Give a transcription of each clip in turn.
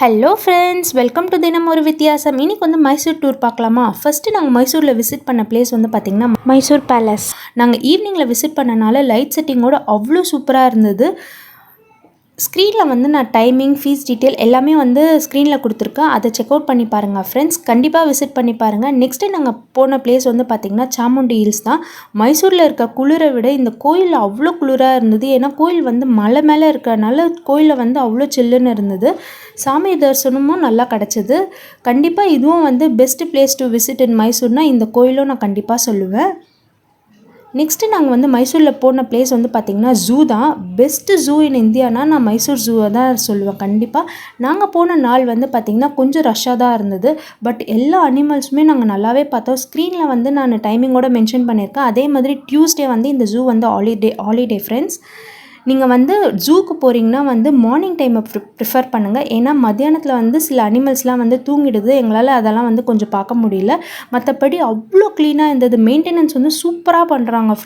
Hello friends, welcome to தினம் ஒரு வித்தியாசம். இன்றைக்கி வந்து மைசூர் டூர் பார்க்கலாமா? ஃபஸ்ட்டு நாங்கள் மைசூரில் விசிட் பண்ண பிளேஸ் வந்து பார்த்திங்கன்னா மைசூர் பேலஸ். நாங்கள் ஈவினிங்கில் விசிட் பண்ணனால லைட் செட்டிங்கோடு அவ்வளோ சூப்பராக இருந்தது. ஸ்க்ரீனில் வந்து நான் டைமிங், ஃபீஸ் டீட்டெயில் எல்லாமே வந்து ஸ்க்ரீனில் கொடுத்துருக்கேன். அதை செக் அவுட் பண்ணி பாருங்கள் ஃப்ரெண்ட்ஸ். கண்டிப்பாக விசிட் பண்ணி பாருங்கள். நெக்ஸ்ட்டு நாங்கள் போன பிளேஸ் வந்து பார்த்திங்கன்னா சாமுண்டி ஹில்ஸ் தான். மைசூரில் இருக்க குளிரை விட இந்த கோயில் அவ்வளோ குளிராக இருந்தது. ஏன்னா கோயில் வந்து மலை மேலே இருக்கிறனால கோயிலில் வந்து அவ்வளோ சில்லுன்னு இருந்தது. சாமி தரிசனமும் நல்லா கிடச்சிது. கண்டிப்பாக இதுவும் வந்து best place to visit in மைசூர்னால் இந்த கோயிலும் நான் கண்டிப்பாக சொல்லுவேன். நெக்ஸ்ட்டு நாங்கள் வந்து மைசூரில் போன பிளேஸ் வந்து பார்த்திங்கன்னா ஜூ தான். பெஸ்ட்டு ஜூ இன் இந்தியானா நான் மைசூர் ஜூவை தான் சொல்லுவேன் கண்டிப்பாக. நாங்கள் போன நாள் வந்து பார்த்திங்கன்னா கொஞ்சம் ரஷ்ஷாக தான் இருந்தது. பட் எல்லா அனிமல்ஸுமே நாங்கள் நல்லாவே பார்த்தோம். ஸ்க்ரீனில் வந்து நான் டைமிங்கோடு மென்ஷன் பண்ணியிருக்கேன். அதே மாதிரி டியூஸ்டே வந்து இந்த ஜூ வந்து ஹாலிடே ஃப்ரெண்ட்ஸ். நீங்கள் வந்து ஜூக்கு போகிறீங்கன்னா வந்து மார்னிங் டைமை ப்ரிஃபர் பண்ணுங்கள். ஏன்னா மத்தியானத்தில் வந்து சில அனிமல்ஸ்லாம் வந்து தூங்கிடுது. எங்களால் அதெல்லாம் வந்து கொஞ்சம் பார்க்க முடியல. மற்றபடி அவ்வளோ க்ளீனாக இருந்தது. மெயின்டெனன்ஸ் வந்து சூப்பராக பண்ணுறாங்க.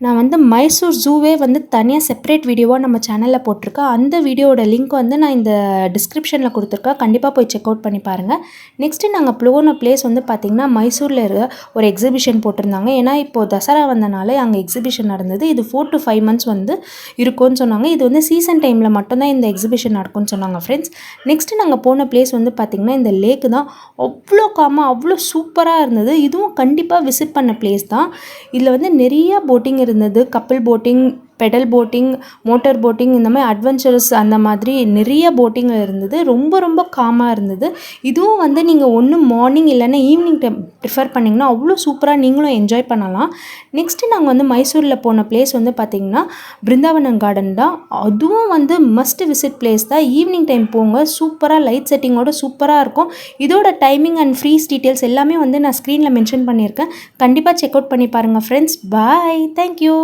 நான் வந்து மைசூர் ஜூவே வந்து தனியாக செப்பரேட் வீடியோவாக நம்ம சேனலில் போட்டிருக்கேன். அந்த வீடியோவோட லிங்க் வந்து நான் இந்த டிஸ்கிரிப்ஷனில் கொடுத்துருக்கேன். கண்டிப்பாக போய் செக் அவுட் பண்ணி பாருங்கள். நெக்ஸ்ட்டு நாங்கள் போன பிளேஸ் வந்து பார்த்திங்கன்னா மைசூரில் இருக்க ஒரு எக்ஸிபிஷன் போட்டிருந்தாங்க. ஏன்னா இப்போது தசரா வந்தனால அங்கே எக்ஸிபிஷன் நடந்தது. இது 4 to 5 months வந்து இருக்கும்னு சொன்னாங்க. இது வந்து சீசன் டைமில் மட்டும்தான் இந்த எக்ஸிபிஷன் நடக்கும்னு சொன்னாங்க ஃப்ரெண்ட்ஸ். நெக்ஸ்ட்டு நாங்கள் போன பிளேஸ் வந்து பார்த்திங்கன்னா இந்த லேக்கு தான். அவ்வளோ அவ்வளோ சூப்பராக இருந்தது. இதுவும் கண்டிப்பாக விசிட் பண்ண பிளேஸ் தான். இதில் வந்து நிறைய போட்டிங் இருந்தது. Couple boating, pedal boating, motor boating, இந்த மாதிரி அட்வென்ச்சரஸ் அந்த மாதிரி நிறைய போட்டிங் இருந்தது. ரொம்ப காமாக இருந்தது. இதுவும் வந்து நீங்கள் ஒன்று மார்னிங் இல்லைன்னா ஈவினிங் டைம் ப்ரிஃபர் பண்ணிங்கன்னா அவ்வளோ சூப்பராக நீங்களும் என்ஜாய் பண்ணலாம். நெக்ஸ்ட்டு நாங்கள் வந்து மைசூரில் போன பிளேஸ் வந்து பார்த்திங்கன்னா பிருந்தாவனம் கார்டன் தான். அதுவும் வந்து மஸ்ட் விசிட் பிளேஸ் தான். ஈவினிங் டைம் போங்க, சூப்பராக லைட் செட்டிங்கோட சூப்பராக இருக்கும். இதோட டைமிங் அண்ட் ஃப்ரீஸ் டீட்டெயில்ஸ் எல்லாமே வந்து நான் ஸ்க்ரீனில் மென்ஷன் பண்ணியிருக்கேன். கண்டிப்பாக செக் அவுட் பண்ணி பாருங்கள் ஃப்ரெண்ட்ஸ். பாய், தேங்க்யூ.